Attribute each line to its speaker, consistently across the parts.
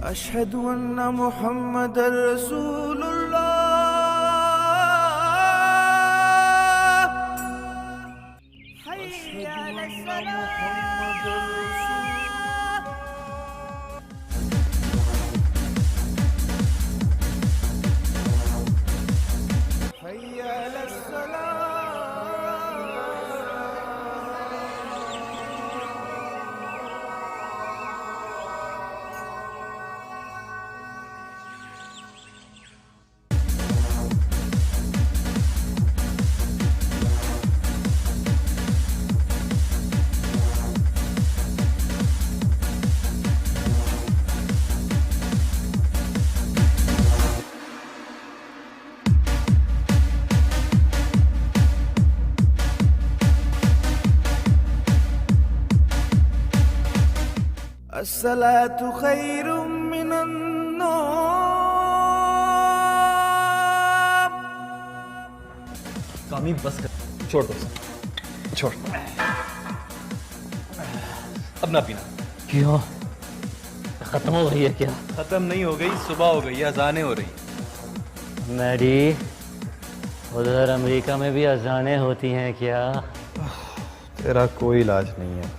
Speaker 1: अशहदु अन्ना मुहम्मद रसूलुल्लाह। हय्या अलस्सलाह। अस्सलातु खैरुम मिनन नौम।
Speaker 2: कामी बस कर, छोड़ दो, छोड़। अब ना पीना।
Speaker 3: क्यों, खत्म हो गई है क्या?
Speaker 2: खत्म नहीं हो गई, सुबह हो गई, अजानें हो रही।
Speaker 3: मैडी, उधर अमेरिका में भी अजानें होती हैं क्या?
Speaker 2: तेरा कोई इलाज नहीं है।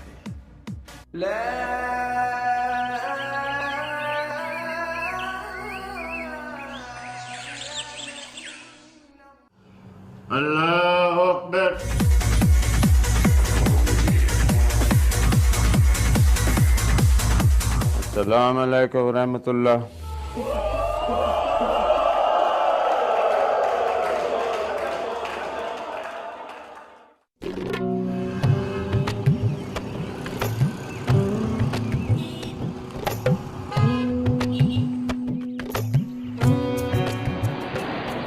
Speaker 4: अल्लाहु अकबर। अस्सलाम अलैकुम व रहमतुल्लाह।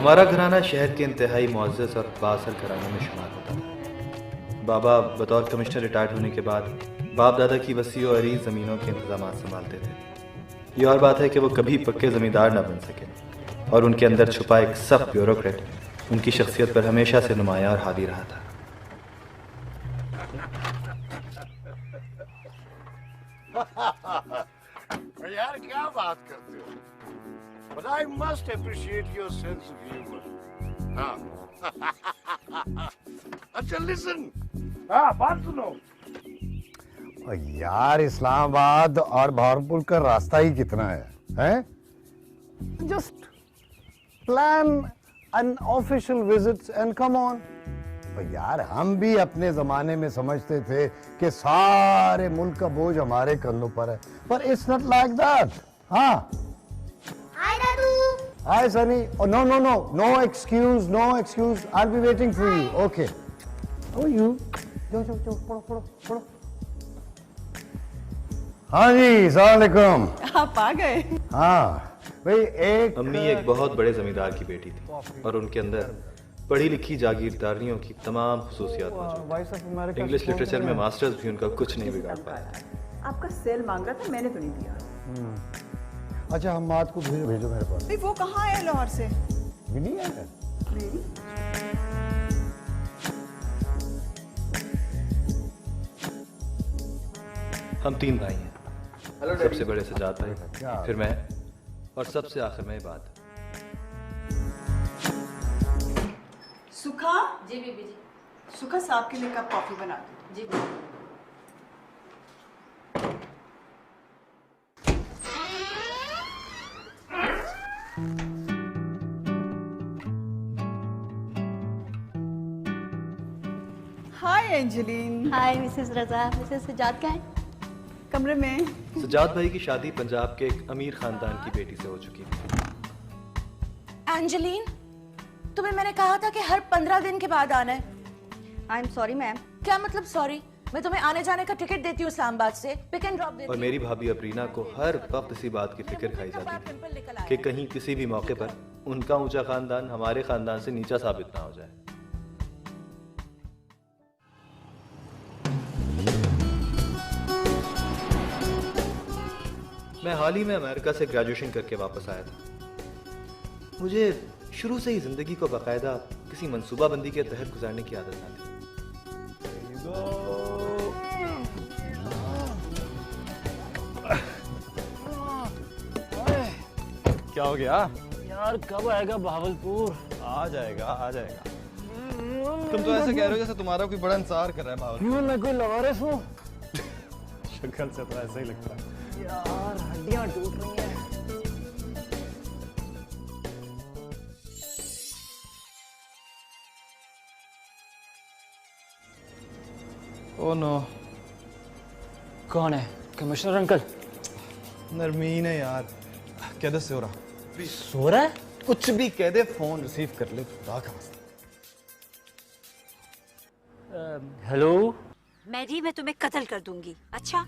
Speaker 2: हमारा घराना शहर के इंतहाई मुअज़्ज़ज़ और बाअसर घरानों में शुमार होता था। बाबा बतौर कमिश्नर रिटायर्ड होने के बाद बाप दादा की वसी और अरीज़ ज़मीनों के इंतजाम संभालते थे। ये और बात है कि वो कभी पक्के ज़मींदार न बन सके और उनके अंदर छुपा एक सख्त ब्यूरोक्रेट उनकी शख्सियत पर हमेशा से नुमायाँ और हावी रहा था।
Speaker 4: यार क्या बात करते हो? But I must appreciate your sense of humor. हाँ। अच्छा listen. हाँ बात सुनो।
Speaker 5: यार इस्लामाबाद और बहरमपुर का रास्ता ही कितना है? हैं? Just plan an official visit and come on. यार हम भी अपने जमाने में समझते थे कि सारे मुल्क का बोझ हमारे कंधों पर है, पर it's not like that. हाँ।
Speaker 6: Hi, Dadu.
Speaker 5: Hi, Sunny. Oh, no excuse, no excuse. I'll be waiting for you. Okay. How are you? जाओ, पढ़ो. हाँ जी, अस्सलाम वालेकुम।
Speaker 7: आप आ गए?
Speaker 5: हाँ, भाई एक
Speaker 2: अम्मी एक बहुत बड़े जमींदार की बेटी थी और उनके अंदर पढ़ी लिखी जागीरदारियों की तमाम खुसूसियात मौजूद। इंग्लिश लिटरेचर में मास्टर्स भी उनका कुछ नहीं बिगाड़ पाया।
Speaker 7: आपका सेल मांग रहा था, मैंने तो नहीं दिया।
Speaker 5: अच्छा, हम मात को भेजो मेरे पास।
Speaker 7: नहीं, वो कहाँ है लाहौर से?
Speaker 5: भी नहीं आया?
Speaker 7: नहीं।
Speaker 2: हम 3 भाई हैं। सबसे बड़े सजाद भाई, फिर मैं और सबसे आखिर में बात।
Speaker 7: सुखा?
Speaker 6: जी बीबी जी।
Speaker 7: सुखा साहब के लिए कप कॉफी बना दो।
Speaker 6: जी।
Speaker 7: हाय हाय एंजेलिन।
Speaker 6: हाय मिसेस रजा, मिसेस सजाद कहाँ है?
Speaker 7: कमरे में।
Speaker 2: सजाद भाई की शादी पंजाब के एक अमीर खानदान की बेटी से हो चुकी थी।
Speaker 8: एंजेलिन, तुम्हें मैंने कहा था कि हर 15 दिन के बाद आना है।
Speaker 6: I am sorry ma'am.
Speaker 8: क्या मतलब सॉरी? मैं तुम्हें आने जाने का टिकट देती हूँ इस्लामाबाद से, पिक एंड ड्रॉप देती
Speaker 2: और
Speaker 8: हूँ।
Speaker 2: मेरी भाभी अबरीना को हर वक्त इसी बात की फिक्र खाई जाती थी कि कहीं किसी भी मौके पर उनका ऊंचा खानदान हमारे खानदान से नीचा साबित ना हो जाए। मैं हाल ही में अमेरिका से ग्रेजुएशन करके वापस आया था। मुझे शुरू से ही जिंदगी को बाकायदा किसी मंसूबाबंदी के तहत गुजारने की आदत ना थी।
Speaker 9: क्या हो गया
Speaker 3: यार कब आएगा बहावलपुर?
Speaker 9: आ जाएगा आ जाएगा। तुम तो ऐसे कह रहे हो जैसे तुम्हारा कोई बड़ा इंतजार कर रहा है भावल।
Speaker 3: क्यों, मैं कोई लवारिस हूँ?
Speaker 9: शक्ल से तो ऐसा ही लगता है।
Speaker 3: यार हड्डियाँ टूट रही हैं।
Speaker 9: Oh no.
Speaker 3: कौन है? Commissioner uncle?
Speaker 9: नरमीन है यार। कह दे सो रहा।
Speaker 3: सो रहा है?
Speaker 9: कुछ भी कह दे, फोन रिसीव कर ले। खुदा का वास्ता।
Speaker 3: हेलो।
Speaker 6: मैडी, मैं तुम्हें कत्ल कर दूंगी। अच्छा?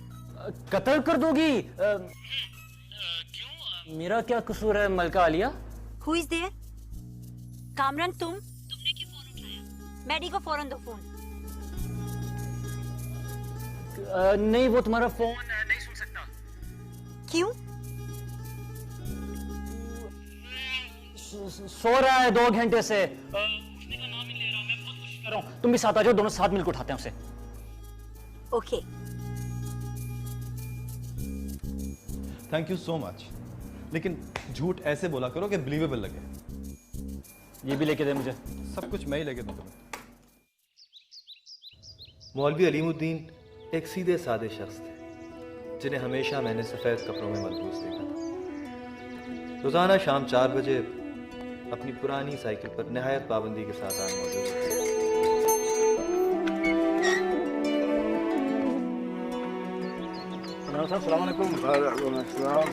Speaker 3: कत्ल कर दोगी? क्यों? मेरा क्या कसूर है मलका Aliya?
Speaker 6: Who is there? Kamran, तुमने क्यों फोन उठाया? मैडी को फौरन दो फोन।
Speaker 3: नहीं, वो तुम्हारा फोन नहीं सुन सकता।
Speaker 6: क्यों?
Speaker 3: सो रहा है 2 घंटे से। उठने का नाम ही ले रहा हूं। मैं बहुत कोशिश कर रहा हूं। तुम भी साथ आ जाओ, दोनों साथ मिलकर उठाते हैं उसे।
Speaker 6: Okay.
Speaker 9: Thank you so much. लेकिन झूठ ऐसे बोला करो कि बिलीवेबल लगे।
Speaker 3: ये भी लेके दे मुझे।
Speaker 9: सब कुछ मैं ही लेके दूं तुम्हें।
Speaker 2: मौलवी अलीमुद्दीन एक सीधे साधे शख्स थे जिन्हें हमेशा मैंने सफ़ेद कपड़ों में मलबूस देखा था। रोज़ाना शाम 4 बजे अपनी पुरानी साइकिल पर नहायत पाबंदी के साथ आना मौजूद थे।
Speaker 4: अस्सलाम वालेकुम। वालेकुम अस्सलाम।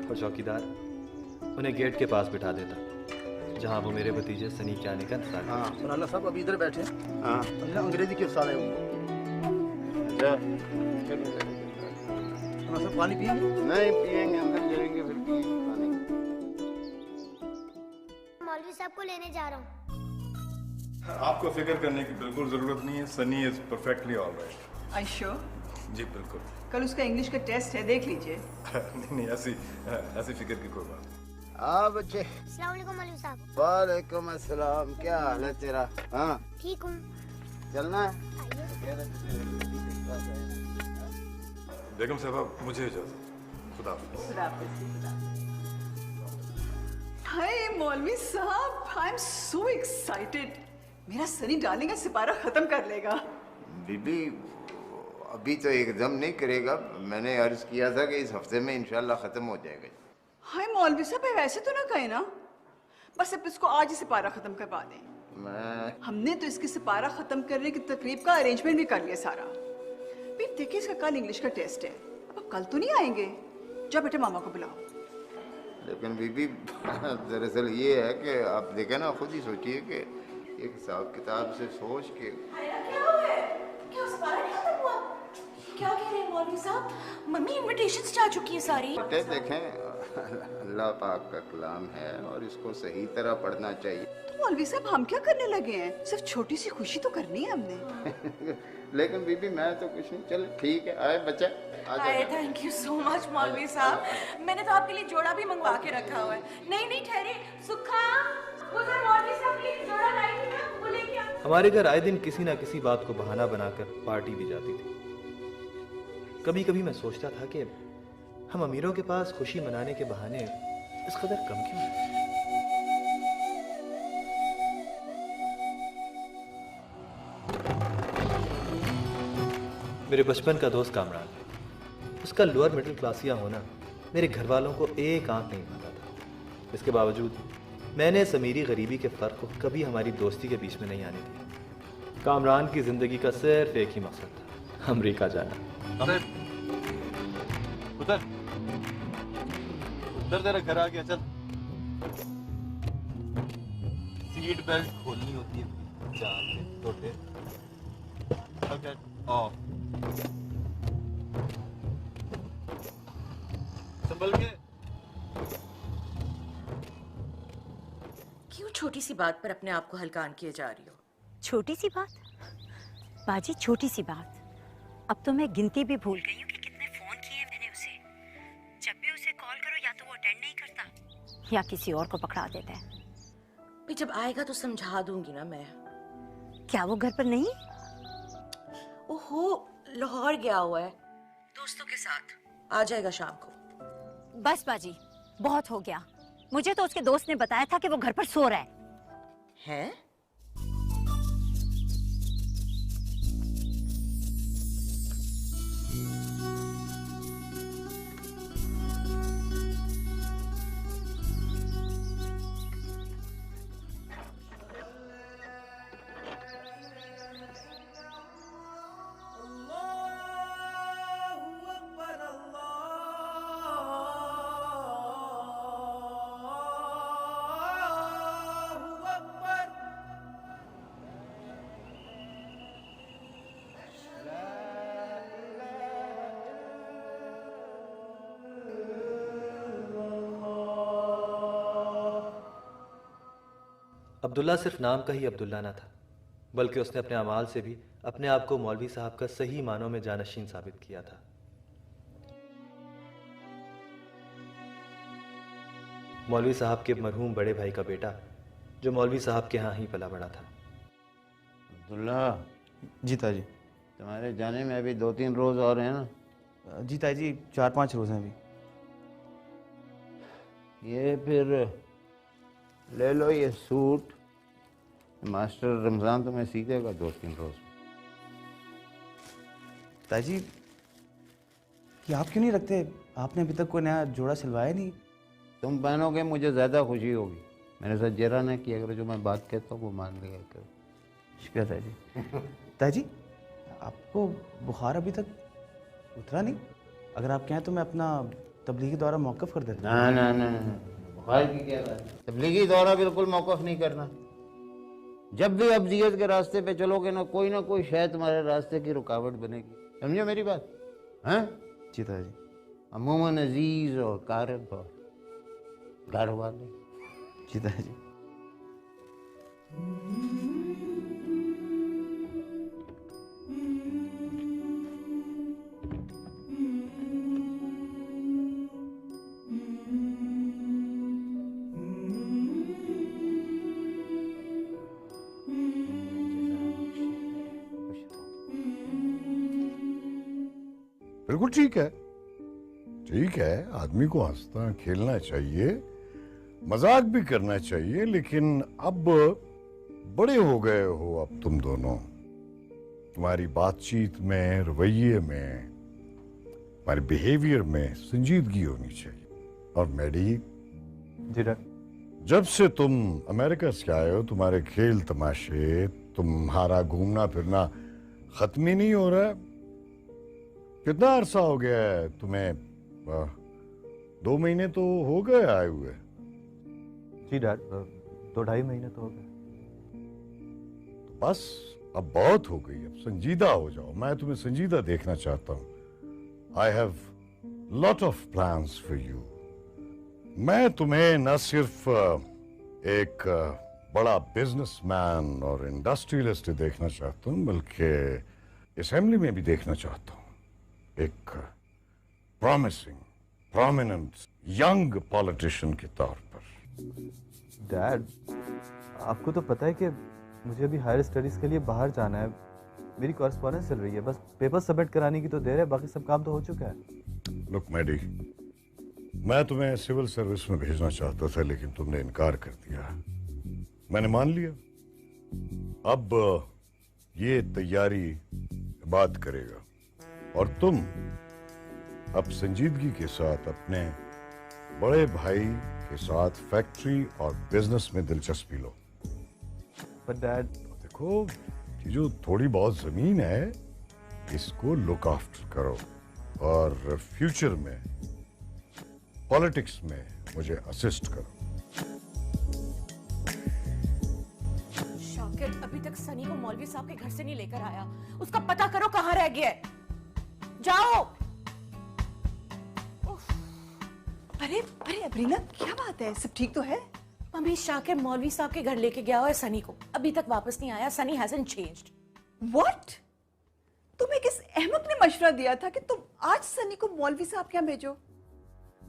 Speaker 2: और चौकीदार उन्हें गेट के पास बिठा देता जहां वो मेरे भतीजे सनी के आने का इंतजार करते।
Speaker 10: हाँ, सुनाना साहब अभी इधर बैठे हैं। हाँ, अंग्रेजी के उस्ताद हैं वो। सुनाना साहब पानी पिएंगे?
Speaker 4: नहीं पिएंगे, अंदर जाएंगे फिर पिएंगे पानी।
Speaker 6: मौलवी साहब को लेने जा रहा हूँ।
Speaker 11: आपको फिक्र करने की बिल्कुल जरूरत नहीं है। Sunny is perfectly alright.
Speaker 7: I sure?
Speaker 11: जी बिल्कुल।
Speaker 7: कल उसका इंग्लिश का टेस्ट है, देख लीजिए।
Speaker 11: नहीं ऐसी फिक्र की कोई बात नहीं।
Speaker 4: हाँ बच्चे।
Speaker 6: अस्सलाम वालेकुम मौलवी साहब।
Speaker 4: वालेकुम अस्सलाम। क्या हाल है तेरा? हाँ
Speaker 6: ठीक हूँ।
Speaker 4: चलना है?
Speaker 11: बेगम साहब मुझे इजाजत। खुदा हाफिज़।
Speaker 7: हाय मौलवी साहब, आई एम सो एक्साइटेड। मेरा सनी डार्लिंग का सिपारा खत्म कर लेगा।
Speaker 4: बीबी अभी तो एकदम नहीं करेगा। मैंने अर्ज किया था कि इस हफ्ते में इंशाल्लाह खत्म हो जाएगा।
Speaker 7: हाय मौलवी साहब, वैसे तो ना कहे ना, बस अब इसको आज ही सिपारा खत्म करवा दें। हमने तो इसके सिपारा खत्म करने की तकरीब का अरेंजमेंट भी कर लिया सारा। भी देखिए, इसका कल इंग्लिश का टेस्ट है। अब कल तो नहीं आएंगे। जाओ बेटे मामा को बुलाओ।
Speaker 4: लेकिन बीबी दरअसल ये है कि आप देखें ना, खुद ही सोचिए कि एक हिसाब किताब से सोच के।
Speaker 8: क्या कह रहे हैं मौलवी साहब? मम्मी इनविटेशंस जा चुकी हैं सारी।
Speaker 4: बेटे देखें, अल्लाह पाक का कलाम है और इसको सही तरह पढ़ना चाहिए।
Speaker 7: तो मौलवी साहब हम क्या करने लगे हैं? सिर्फ छोटी सी खुशी तो करनी है हमने।
Speaker 4: लेकिन बीबी मैं तो कुछ नहीं। चल ठीक है, आए बच्चा।
Speaker 8: थैंक यू सो मच मौलवी साहब। मैंने तो आपके लिए जोड़ा भी मंगवा के रखा हुआ है। नहीं ठहरे, सुखा उधर मौलवी साहब के लिए जोड़ा लाई थी ना, वो लेके आ।
Speaker 2: हमारे घर आए दिन किसी ना किसी बात को बहाना बनाकर पार्टी भी जाती थी। कभी कभी मैं सोचता था कि हम अमीरों के पास खुशी मनाने के बहाने इस कदर कम क्यों हैं? मेरे बचपन का दोस्त कामरान, उसका लोअर मिडिल क्लासिया होना मेरे घर वालों को एक आंख नहीं भाता था। इसके बावजूद मैंने इस अमीरी गरीबी के फ़र्क को कभी हमारी दोस्ती के बीच में नहीं आने दिया। कामरान की ज़िंदगी का सिर्फ एक ही मकसद था, अमेरिका जाना।
Speaker 9: उधर उधर तेरा घर आ गया, चल। सीट बेल्ट खोलनी होती है जान पे छोटे। ओके ऑफ, संभल के।
Speaker 8: क्यों छोटी सी बात पर अपने आप को हल्कान किए जा रही हो?
Speaker 6: छोटी सी बात बाजी, छोटी सी बात। अब तो मैं गिनती भी भूल गई हूँ कि कितने फोन किए मैंने उसे। जब भी उसे कॉल करो या तो वो अटेंड नहीं करता या किसी और को पकड़ा देता है।
Speaker 8: भी जब आएगा तो समझा दूंगी ना मैं।
Speaker 6: क्या वो घर पर नहीं?
Speaker 8: ओहो, लाहौर गया हुआ है दोस्तों के साथ, आ जाएगा शाम को।
Speaker 6: बस बाजी, बहुत हो गया। मुझे तो उसके दोस्त ने बताया था कि वो घर पर सो रहा है।
Speaker 2: अब्दुल्ला सिर्फ नाम का ही अब्दुल्ला ना था, बल्कि उसने अपने अमाल से भी अपने आप को मौलवी साहब का सही मानों में जानशीन साबित किया था। मौलवी साहब के मरहूम बड़े भाई का बेटा, जो मौलवी साहब के यहाँ ही पला बड़ा था।
Speaker 4: अब्दुल्ला
Speaker 10: जी ताजी।
Speaker 4: तुम्हारे जाने में अभी 2-3 रोज और हैं ना?
Speaker 10: जी ताजी, 4-5 रोज हैं अभी।
Speaker 4: ये फिर ले लो ये सूट, मास्टर रमजान तुम्हें सी देगा 2-3 रोज।
Speaker 10: ताजी, ये आप क्यों नहीं रखते? आपने अभी तक कोई नया जोड़ा सिलवाया नहीं।
Speaker 4: तुम पहनोगे मुझे ज़्यादा खुशी होगी। मेरे साथ जरा ना किया करो, जो मैं बात कहता हूँ वो मान लिया करो।
Speaker 10: शुक्रिया ताजी। ताजी, आपको बुखार अभी तक उतरा नहीं? अगर आप कहें तो मैं अपना तबलीगी दौरा मौक़िफ़ कर देता हूँ।
Speaker 4: ना, बुखार की क्या बात है? तबलीगी दौरा बिल्कुल मौक़िफ़ नहीं करना। जब भी अब्दियत के रास्ते पे चलोगे ना कोई शायद तुम्हारे रास्ते की रुकावट बनेगी। समझो मेरी बात? हैं?
Speaker 10: जी ताजी।
Speaker 4: अमूमन अजीज और कारब और घर वाले।
Speaker 10: जी ताजी।
Speaker 5: बिल्कुल ठीक है। आदमी को हंसना खेलना चाहिए, मजाक भी करना चाहिए, लेकिन अब बड़े हो गए हो अब तुम दोनों। तुम्हारी बातचीत में, रवैये में, तुम्हारे बिहेवियर में संजीदगी होनी चाहिए। और मैडी
Speaker 2: जी डर,
Speaker 5: जब से तुम अमेरिका से आए हो, तुम्हारे खेल तमाशे, तुम्हारा घूमना फिरना खत्म ही नहीं हो रहा है। कितना अरसा हो गया है तुम्हें? 2 महीने तो हो गए आए हुए।
Speaker 2: जी डैड, 2-2.5 महीने तो हो गए।
Speaker 5: तो बस अब बहुत हो गई, अब संजीदा हो जाओ। मैं तुम्हें संजीदा देखना चाहता हूँ। I have lot of plans for you. मैं तुम्हें न सिर्फ एक बड़ा बिजनेसमैन और इंडस्ट्रियलिस्ट देखना चाहता हूँ, बल्कि असेंबली में भी देखना चाहता हूँ। एक प्रॉमिसिंग, प्रोमिनेंट यंग पॉलिटिशियन के तौर पर।
Speaker 2: डैड, आपको तो पता है कि मुझे अभी हायर स्टडीज़ के लिए बाहर जाना है। मेरी कॉरेस्पॉन्डेंस चल रही है, बस पेपर सबमिट कराने की तो देर है, बाकी सब काम तो हो चुका है।
Speaker 5: लुक मैडी, मैं तुम्हें सिविल सर्विस में भेजना चाहता था, लेकिन तुमने इनकार कर दिया। मैंने मान लिया। अब ये तैयारी बात करेगा और तुम अब संजीदगी के साथ अपने बड़े भाई के साथ फैक्ट्री और बिजनेस में दिलचस्पी लो।
Speaker 9: But Dad,
Speaker 5: देखो, ये जो थोड़ी बहुत जमीन है, इसको लुक आफ्टर करो और फ्यूचर में पॉलिटिक्स में मुझे असिस्ट करो।
Speaker 8: शाकिर अभी तक सनी को मौलवी साहब के घर से नहीं लेकर आया। उसका पता करो कहाँ रह गया है। जाओ।
Speaker 7: अरे अरे अबरीना, क्या बात है? सब ठीक तो है?
Speaker 8: मम्मी, शाकिर मौलवी साहब के घर लेके गया हुआ है सनी को, अभी तक वापस नहीं आया। Sunny hasn't changed.
Speaker 7: व्हाट? तुम्हें किस अहमक ने मशवरा दिया था कि तुम आज सनी को मौलवी साहब के यहाँ भेजो?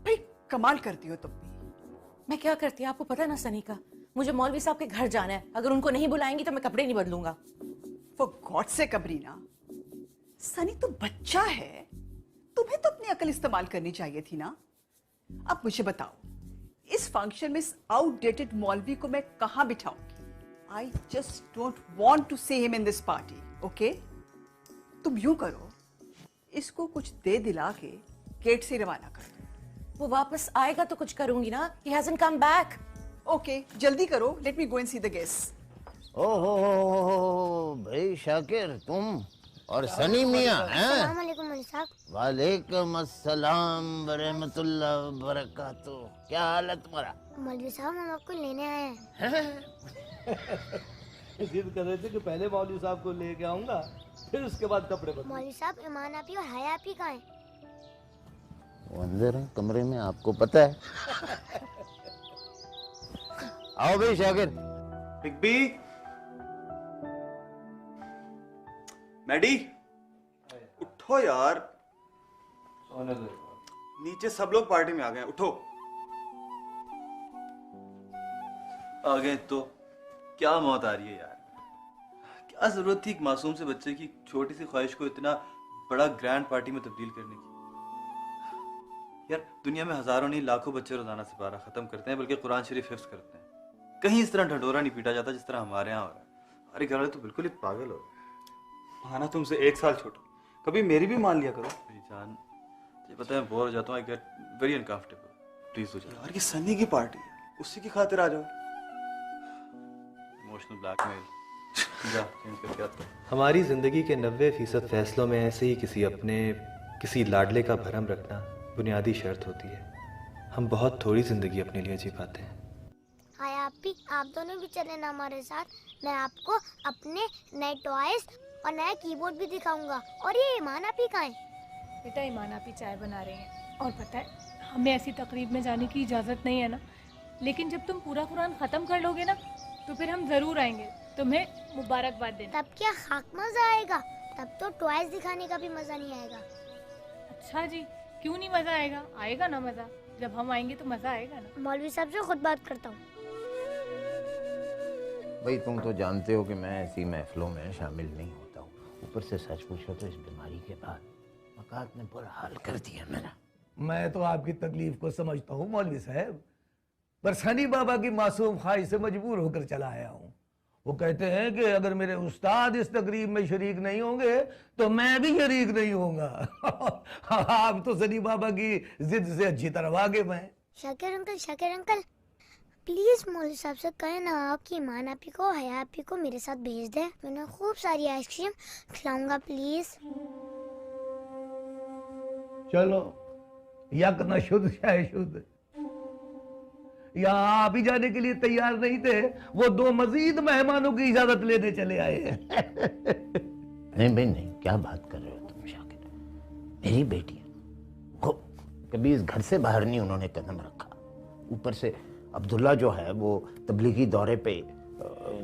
Speaker 7: भाई कमाल करती हो तुम भी।
Speaker 8: मैं क्या करती है आपको पता है ना सनी का। मुझे मौलवी साहब के घर जाना है, अगर उनको नहीं बुलाएंगी तो मैं कपड़े नहीं बदलूंगा।
Speaker 7: फॉर गॉड से अबरीना, सनी तो बच्चा है, तुम्हें तो अपनी अकल इस्तेमाल करनी चाहिए थी ना। अब मुझे बताओ, इस फंक्शन में इस आउटडेटेड मौलवी को मैं कहां बिठाऊंगी? I just don't want to see him in this party, okay? तुम यूं करो, इसको कुछ दे दिला के गेट से रवाना कर दो।
Speaker 8: वो वापस आएगा तो कुछ करूंगी ना। He hasn't come back.
Speaker 7: Okay, जल्दी करो, let me go and see the guest.
Speaker 4: ओहो भाई शाकिर, तुम और सनी मियां हैं? वालेकुम अस्सलाम वरहमतुल्लाह वबरकातुह। क्या हाल है तुम्हारा?
Speaker 12: मौलवी साहब, हम आपको लेने आए हैं।
Speaker 9: जिद कर रहे थे कि पहले मौलवी साहब को लेके आऊंगा, फिर उसके बाद कपड़े बदलूंगा।
Speaker 12: मौलवी साहब, ईमान आपी और हया आपी कहाँ है?
Speaker 4: वो अंदर है कमरे में, आपको पता है। आओ भाई शाकिर।
Speaker 2: बिग बी, मैडी, उठो यार। नीचे सब लोग पार्टी में आ गए, उठो। आ गए तो क्या मौत आ रही है यार? क्या जरूरत थी एक मासूम से बच्चे की छोटी सी ख्वाहिश को इतना बड़ा ग्रैंड पार्टी में तब्दील करने की? यार दुनिया में हजारों नहीं लाखों बच्चे रोजाना सिपारा खत्म करते हैं, बल्कि कुरान शरीफ हिफ्ज करते हैं। कहीं इस तरह ढंढोरा नहीं पीटा जाता जिस तरह हमारे यहाँ हो रहा है। अरे घर वाले तो बिल्कुल ही पागल हो गए।
Speaker 9: माना तुमसे 1 साल छोटा, कभी मेरी भी मान लिया करो।
Speaker 2: मेरी जान, ये पता है बोर हो जाता हूँ, I get very uncomfortable. Please हो जाओ
Speaker 9: यार ये सनी की पार्टी है, उसी की खातिर आ जाओ।
Speaker 2: Emotional blackmail. जा चेंज करके आता हूँ। हमारी जिंदगी के 90% फैसलों में ऐसे ही किसी लाडले का भरम रखना बुनियादी शर्त होती है। हम बहुत थोड़ी जिंदगी अपने लिए जी पाते हैं।
Speaker 12: हाय आपी, आप दोनों भी चले ना हमारे साथ। मैं आपको अपने नए टॉयज और नया कीबोर्ड भी दिखाऊंगा। और ये ईमान आपी कहाँ है?
Speaker 13: बेटा, ईमान आपी चाय बना रहे हैं। और पता है, हमें ऐसी तकरीब में जाने की इजाज़त नहीं है ना, लेकिन जब तुम पूरा कुरान ख़त्म कर लोगे ना, तो फिर हम ज़रूर आएंगे तुम्हें मुबारकबाद देना।
Speaker 12: तब क्या खाक मजा आएगा? तब तो टॉयज दिखाने का भी मजा नहीं आएगा।
Speaker 13: अच्छा जी, क्यों नहीं मजा आएगा? आएगा ना मजा, जब हम आएंगे तो मजा आएगा ना।
Speaker 12: मौलवी साहब से खुद बात करता हूँ।
Speaker 4: भाई तुम तो जानते हो कि मैं ऐसी महफिलों में शामिल नहीं होता हूँ। ऊपर से सच पूछो तो इस बीमारी के बाद मकात ने बुरा हाल कर दिया मेरा।
Speaker 1: मैं तो आपकी तकलीफ को समझता हूँ मौलवी साहब, पर सनी बाबा की मासूम ख्वाहिश से मजबूर होकर चला आया हूँ। वो कहते हैं कि अगर मेरे उस्ताद इस तकरीब में शरीक नहीं होंगे तो मैं भी शरीक नहीं होऊंगा। आप तो सनी बाबा की जिद से अच्छी तरह आगे मैं।
Speaker 12: शाकिर अंकल, प्लीज मौलवी साहब से कहें ना आपकी ईमान आपी को, हया आपी को मेरे साथ भेज दे। मैं उन्हें खूब सारी आइसक्रीम खिलाऊंगा प्लीज।
Speaker 1: चलो, यक न शुद्ध शाय शुद्ध। यहाँ आप ही जाने के लिए तैयार नहीं थे, वो 2 मजीद मेहमानों की इजाजत लेने चले आए हैं।
Speaker 4: नहीं भाई नहीं, क्या बात कर रहे हो तुम शाकिर? मेरी बेटी है, वो कभी इस घर से बाहर नहीं उन्होंने कदम रखा। ऊपर से अब्दुल्ला जो है वो तबलीगी दौरे पे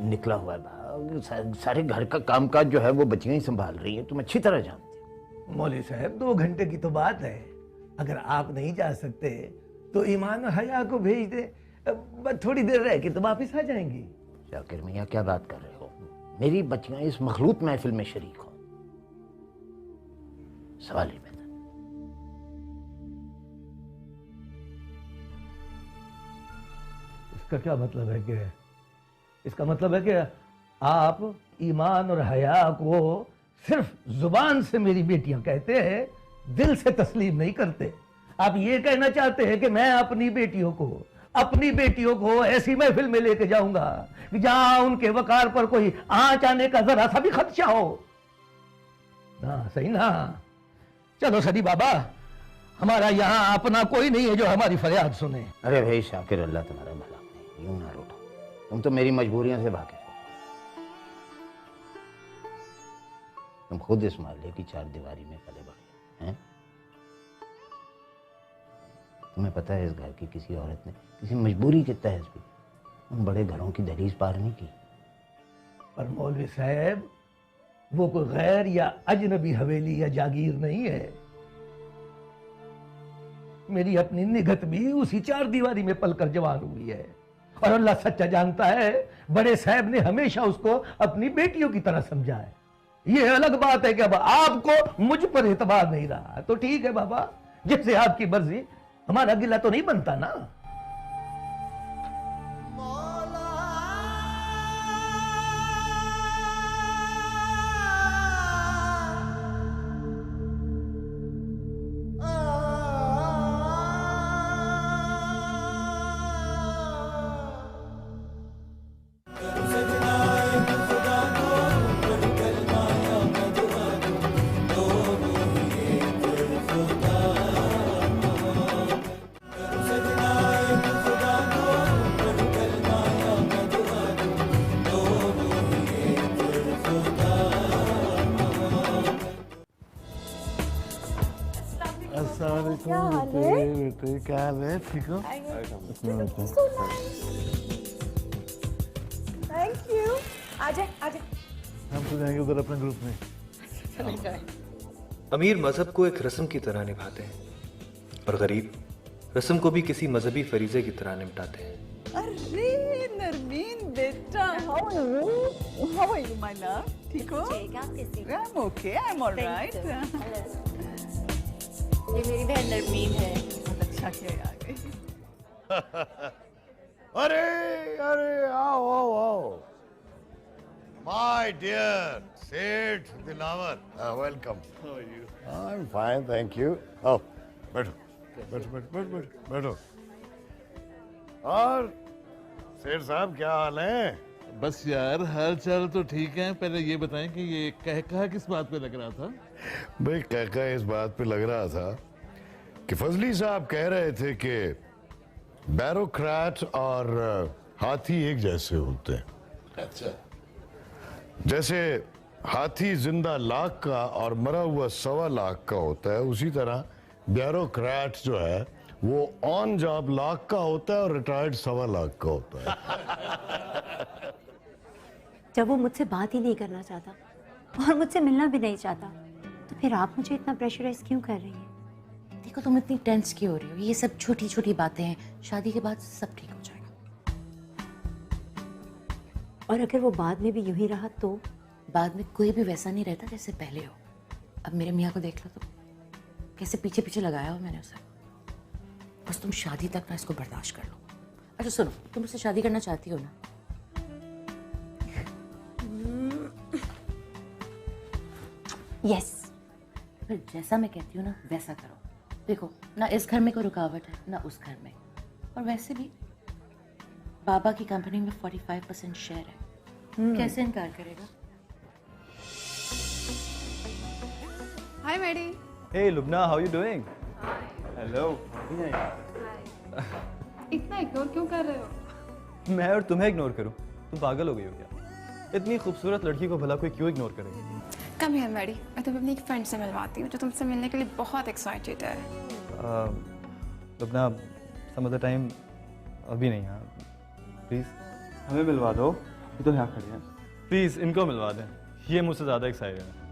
Speaker 4: निकला हुआ है। सारे घर का कामकाज जो है वो बच्चियां ही संभाल रही है, तुम अच्छी तरह जानते हो।
Speaker 1: मौलवी साहब 2 घंटे की तो बात है, अगर आप नहीं जा सकते तो ईमान और हया को भेज दे, थोड़ी देर रह के तो वापिस आ जाएंगी।
Speaker 4: शाकिर मियाँ क्या बात कर रहे हो? मेरी बच्चियां इस मखलूत महफिल में शरीक हो, सवाल ही पैदा।
Speaker 1: इसका क्या मतलब है कि इसका मतलब है कि आप ईमान और हया को सिर्फ जुबान से मेरी बेटियां कहते हैं, दिल से तस्लीम नहीं करते। आप ये कहना चाहते हैं कि मैं अपनी बेटियों को अपनी बेटियों को ऐसी महफिल में लेके जाऊंगा कि जहां उनके वकार पर कोई आंच आने का जरा सा भी खदशा हो ना। सही ना? चलो सदी बाबा, हमारा यहाँ अपना कोई नहीं है जो हमारी फरियाद सुने।
Speaker 4: अरे भाई शाकिर, अल्लाह तुम्हारा भला करे, यूं ना रोटो, तुम तो मेरी मजबूरियों से वाकिफ हो। तुम खुद इस मोहल्ले की चार दीवारी में पले बढ़े हैं। तुम्हें पता है इस घर की किसी औरत ने किसी मजबूरी के तहत भी उन बड़े घरों की दहलीज पार नहीं की।
Speaker 1: पर मौलवी साहब, वो कोई गैर या अजनबी हवेली या जागीर नहीं है। मेरी अपनी निगत भी उसी चार दीवारी में पलकर जवान हुई है, और अल्लाह सच्चा जानता है, बड़े साहब ने हमेशा उसको अपनी बेटियों की तरह समझा है। ये अलग बात है कि अब आपको मुझ पर एतबार नहीं रहा, तो ठीक है बाबा, जैसे आपकी मर्जी, हमारा गिला तो नहीं बनता ना।
Speaker 14: क्या हाल है?
Speaker 5: क्या हाल है? ठीक हो?
Speaker 14: Thank you. आजा आजा।
Speaker 5: हम तो जाएंगे उधर अपने ग्रुप में।
Speaker 14: चले जाए।
Speaker 2: अमीर मजहब को एक रस्म की तरह निभाते हैं, और गरीब रस्म को भी किसी मजहबी फरीजे की तरह निपटाते हैं।
Speaker 7: अरे नरमीन बेटा, how are you my love? ठीक हो? I am okay, I am alright.
Speaker 8: ये मेरी बहन नरमीन है।
Speaker 7: बहुत अच्छा किया आ गई।
Speaker 5: अरे अरे आओ आओ आओ, my dear Seth Dilawar, welcome. How are you? I am fine, thank you. आओ बैठो बैठो बैठो बैठो बैठो। और सेठ साहब क्या हाल है?
Speaker 15: बस यार, हाल चाल तो ठीक है। पहले ये बताएं कि ये कहका किस बात पे लग रहा था?
Speaker 5: भाई कहका इस बात पे लग रहा था कि फजली साहब कह रहे थे कि बैरोक्रेट और हाथी एक जैसे होते हैं।
Speaker 15: अच्छा।
Speaker 5: जैसे हाथी जिंदा लाख का और मरा हुआ 1.25 लाख का होता है, उसी तरह ब्यूरोक्रेट जो है वो ऑन जॉब लाख का होता है और रिटायर्ड 1.25 लाख का होता है।
Speaker 6: जब वो मुझसे बात ही नहीं करना चाहता और मुझसे मिलना भी नहीं चाहता, तो फिर आप मुझे इतना प्रेशराइज क्यों कर रही हैं?
Speaker 8: देखो, तुम इतनी टेंस क्यों हो रही हो? ये सब छोटी छोटी बातें हैं, शादी के बाद सब ठीक हो जाएगा।
Speaker 6: और अगर वो बाद में भी यूं ही रहा तो?
Speaker 8: बाद में कोई भी वैसा नहीं रहता जैसे पहले हो। अब मेरे मियाँ को देख लो, तो कैसे पीछे पीछे लगाया हो मैंने उसे। बस तुम शादी तक ना इसको बर्दाश्त कर लो। अच्छा सुनो, तुम मुझसे शादी करना चाहती हो ना?
Speaker 6: यस।
Speaker 8: फिर जैसा मैं कहती हूँ ना वैसा करो। देखो ना, इस घर में कोई रुकावट है ना उस घर में, और वैसे भी बाबा की कंपनी में 45% शेयर है। कैसे इनकार करेगा?
Speaker 7: Hi Maddy.
Speaker 9: Hey Lubna, how you doing? Hello.
Speaker 7: इतना इग्नोर क्यों कर रहे हो?
Speaker 9: मैं और तुम्हें इग्नोर करूं? तुम पागल हो गई हो क्या? इतनी खूबसूरत लड़की को भला कोई क्यों इग्नोर करेगा?
Speaker 16: कम हियर मैडी, मैं तुम्हें अपनी एक फ्रेंड से मिलवाती हूँ जो तुमसे मिलने के लिए बहुत एक्साइटेड है।
Speaker 9: लुबना, सम अदर टाइम, अभी नहीं। हाँ प्लीज़ हमें मिलवा दो। ये तो यहाँ खड़े हैं, प्लीज़ इनको मिलवा दें, ये मुझसे ज़्यादा एक्साइटेड है।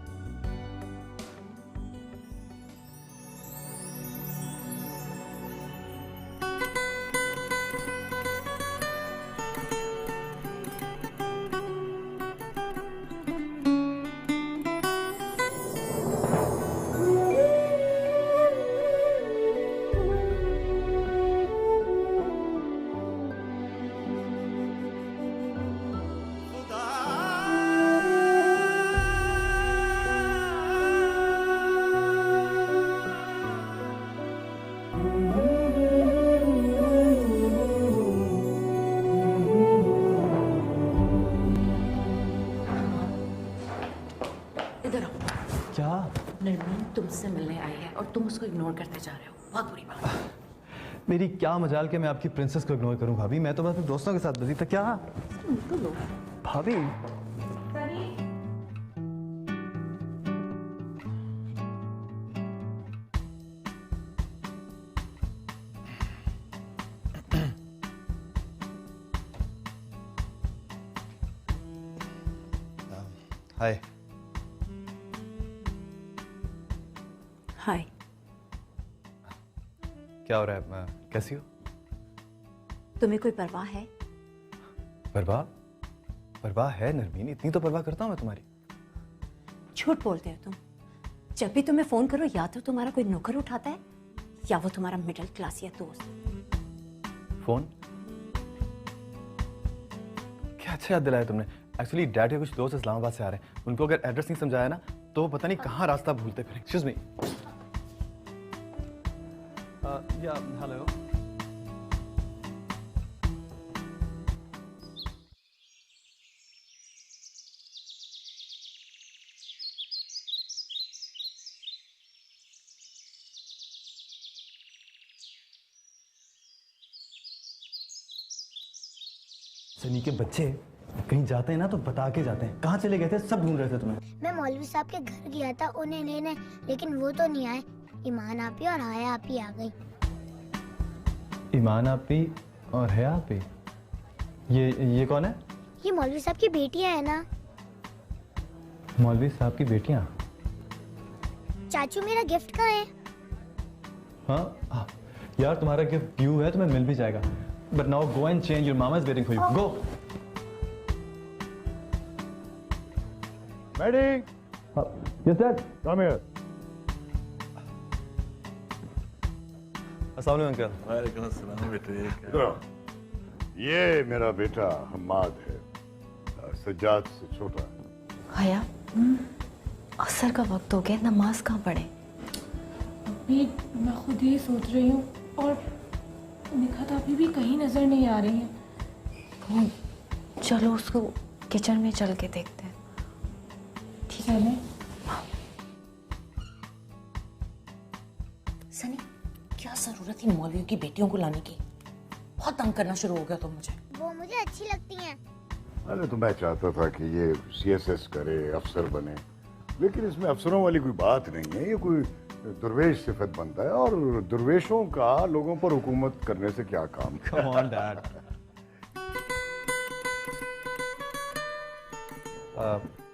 Speaker 8: मुझसे मिलने आई है और तुम उसको इग्नोर करते जा रहे हो, बहुत बुरी बात है।
Speaker 9: मेरी क्या मजाल कि मैं आपकी प्रिंसेस को इग्नोर करूं भाभी, मैं तो बस अपने दोस्तों के साथ बिजी था। क्या भाभी? हाय।
Speaker 6: हाय।
Speaker 9: क्या हो रहा है? कैसी हो?
Speaker 6: तुम्हें कोई परवाह है?
Speaker 9: परवाह? परवाह है नरमीन, इतनी तो परवाह करता हूँ मैं तुम्हारी।
Speaker 6: झूठ बोलते हो तुम। जब भी तुम्हें फोन करो या तो तुम्हारा कोई नौकर उठाता है या वो तुम्हारा मिडिल क्लास या दोस्त।
Speaker 9: फोन? क्या अच्छा याद दिलाया तुमने। एक्चुअली डैड के कुछ दोस्त इस्लामाबाद से आ रहे हैं, उनको अगर एड्रेस नहीं समझाया ना तो वो पता नहीं कहाँ रास्ता भूलते फिर। Excuse me. या हेलो। सनी के बच्चे कहीं जाते हैं ना तो बता के जाते हैं। कहाँ चले गए थे? सब ढूंढ रहे थे तुम्हें।
Speaker 12: मैं मौलवी साहब के घर गया था उन्हें लेने, लेकिन वो तो नहीं आए। ईमान आपी और हाया आपी आ गई।
Speaker 9: ईमान आपी और हया आपी? ये कौन है?
Speaker 12: ये मौलवी साहब की बेटियां है ना।
Speaker 9: मौलवी साहब की बेटियां?
Speaker 12: चाचू मेरा गिफ्ट कहाँ है?
Speaker 9: हाँ यार, तुम्हारा गिफ्ट ड्यू है, तुम्हें मिल भी जाएगा। But now go and change, your mama is waiting for you. Go.
Speaker 5: Ready?
Speaker 9: Yes, Dad.
Speaker 5: Come here.
Speaker 9: अस्सलाम वालेकुम अंकल।
Speaker 15: वालेकुम अस्सलाम बेटे।
Speaker 5: इधर आओ। ये मेरा बेटा हम्माद है, सज्जाद से छोटा है।
Speaker 17: हया, असर का वक्त हो गया, नमाज कहाँ पढ़े?
Speaker 13: अभी मैं खुद ही सोच रही हूँ और निखत अभी भी कहीं नजर नहीं आ रही है।
Speaker 17: चलो उसको किचन में चल के देखते हैं।
Speaker 13: ठीक है।
Speaker 8: सनी, क्या जरूरत थी मौलवियों की बेटियों को लाने की? बहुत तंग करना शुरू हो गया तुम मुझे।
Speaker 12: वो मुझे अच्छी लगती हैं।
Speaker 5: अरे तो मैं चाहता था कि ये CSS करे, अफसर बने, लेकिन इसमें अफसरों वाली कोई बात नहीं है। ये कोई दुर्वेश सिफत बनता है और दुर्वेशों का लोगों पर हुकूमत करने से क्या काम।
Speaker 9: Come on, Dad.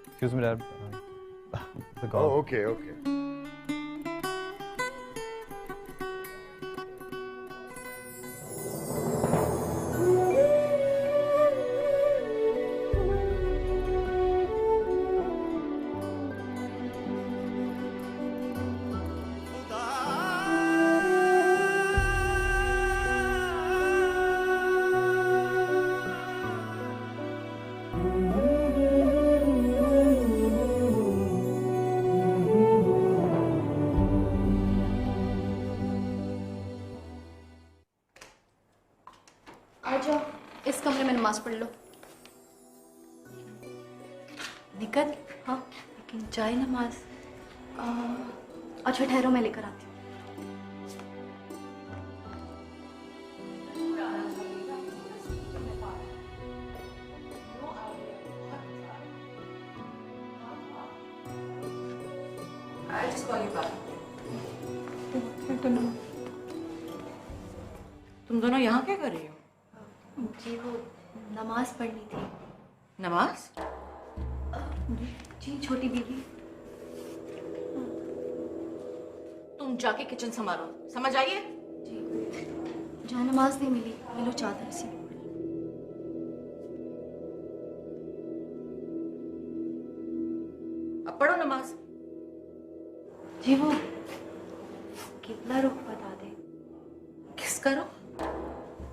Speaker 9: Excuse me, Dad. The call.
Speaker 5: Oh, okay, okay.
Speaker 16: इस कमरे में नमाज पढ़ लो।
Speaker 17: निकल। हाँ, लेकिन जाए नमाज।
Speaker 16: अच्छा ठहरो, मैं लेकर आती हूँ।
Speaker 8: तुम दोनों यहाँ क्या कर रही हो?
Speaker 17: जी वो नमाज पढ़नी थी।
Speaker 8: नमाज?
Speaker 17: जी छोटी बीबी।
Speaker 8: तुम जाके किचन संभालो, समझ आइए?
Speaker 17: जहाँ नमाज नहीं मिली, ये लो चादर सी।
Speaker 8: अब पढ़ो नमाज।
Speaker 17: जी वो कितना रुख बता दे।
Speaker 8: किसका रुख?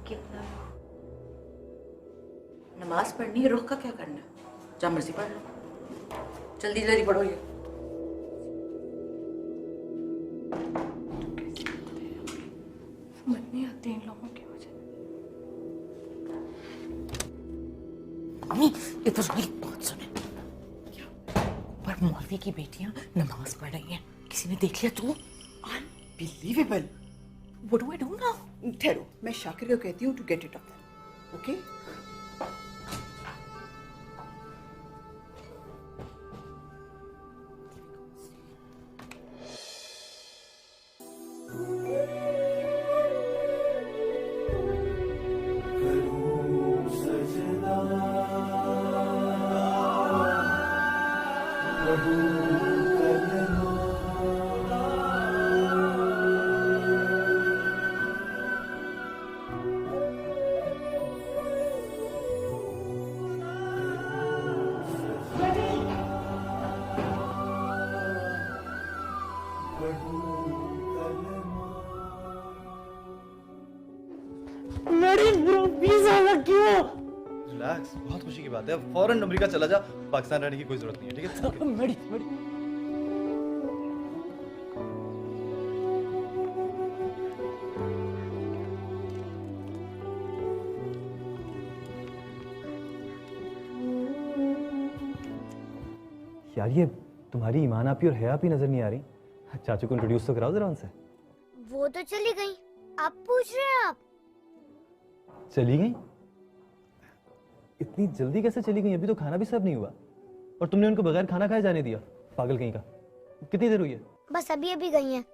Speaker 17: कितना रुख।
Speaker 8: नमाज पढ़नी है, रुख का क्या करना? जहाँ मर्जी पढ़ लो, जल्दी जल्दी पढ़ो ये।
Speaker 13: समझ नहीं आती इन लोगों की वजह।
Speaker 8: अम्मी इधर एक बात सुने, पर मौलवी की बेटियां नमाज पढ़ रही हैं, किसी ने देख लिया तो?
Speaker 7: Unbelievable.
Speaker 8: What do I do now?
Speaker 7: ठहरो, मैं शाकिर को कहती हूँ to get it off them, okay?
Speaker 2: Relax, बहुत खुशी की बात है। अब फौरन अमेरिका चला जा, पाकिस्तान रहने की कोई जरूरत नहीं है, ठीक है?
Speaker 3: मेरी मेरी यार, ये तुम्हारी ईमान आपी और हया आपी नजर नहीं आ रही। चाचू को इंट्रोड्यूस तो कराओ जरा उनसे।
Speaker 12: वो तो चली गई, आप पूछ रहे हैं आप?
Speaker 3: चली गई? इतनी जल्दी कैसे चली गई? अभी तो खाना भी सब नहीं हुआ और तुमने उनको बगैर खाना खाए जाने दिया। पागल कहीं का। कितनी देर हुई है?
Speaker 12: बस अभी अभी गई हैं।